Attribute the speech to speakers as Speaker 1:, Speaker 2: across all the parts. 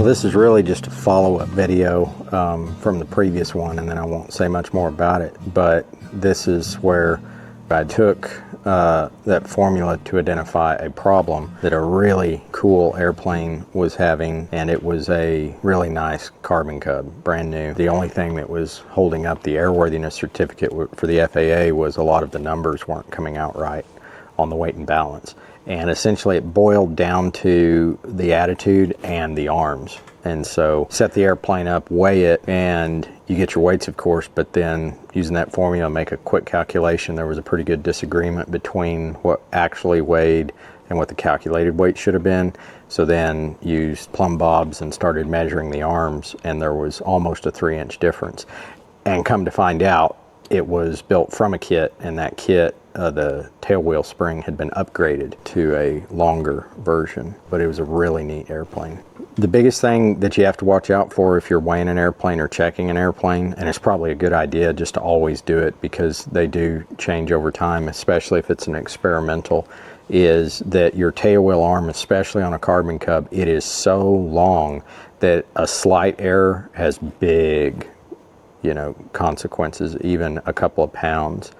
Speaker 1: Well, this is really just a follow-up video from the previous one, and then I won't say much more about it, but this is where I took that formula to identify a problem that a really cool airplane was having, and it was a really nice Carbon Cub, brand new. The only thing that was holding up the airworthiness certificate for the FAA was a lot of the numbers weren't coming out right on the weight and balance. And essentially it boiled down to the attitude and the arms. And so set the airplane up, weigh it, and you get your weights, of course, but then using that formula, make a quick calculation. There was a pretty good disagreement between what actually weighed and what the calculated weight should have been. So then used plumb bobs and started measuring the arms, and there was almost a 3-inch difference. And come to find out, it was built from a kit, and that kit, the tailwheel spring had been upgraded to a longer version, but it was a really neat airplane. The biggest thing that you have to watch out for if you're weighing an airplane or checking an airplane, and it's probably a good idea just to always do it because they do change over time, especially if it's an experimental, is that your tailwheel arm, especially on a Carbon Cub, it is so long that a slight error has big, consequences. Even a couple of pounds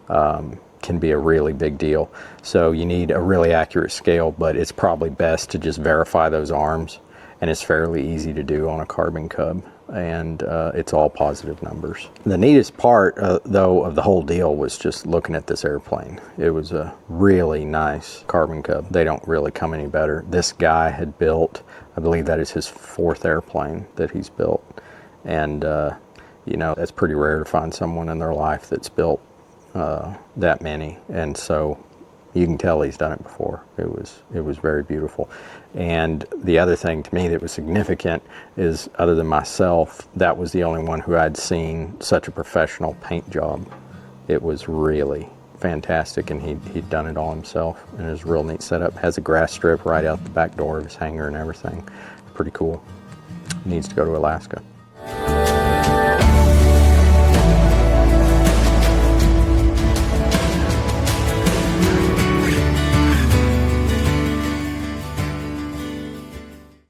Speaker 1: can be a really big deal. So you need a really accurate scale, but it's probably best to just verify those arms, and it's fairly easy to do on a Carbon Cub, and it's all positive numbers. The neatest part though of the whole deal was just looking at this airplane. It was a really nice Carbon Cub. They don't really come any better. This guy had built, I believe that is his 4th airplane that he's built, and that's pretty rare to find someone in their life that's built that many, and so you can tell he's done it before. It was very beautiful. And the other thing to me that was significant is, other than myself, that was the only one who I'd seen such a professional paint job. It was really fantastic, and he'd done it all himself, and it was a real neat setup. Has a grass strip right out the back door of his hangar and everything. Pretty cool. Needs to go to Alaska.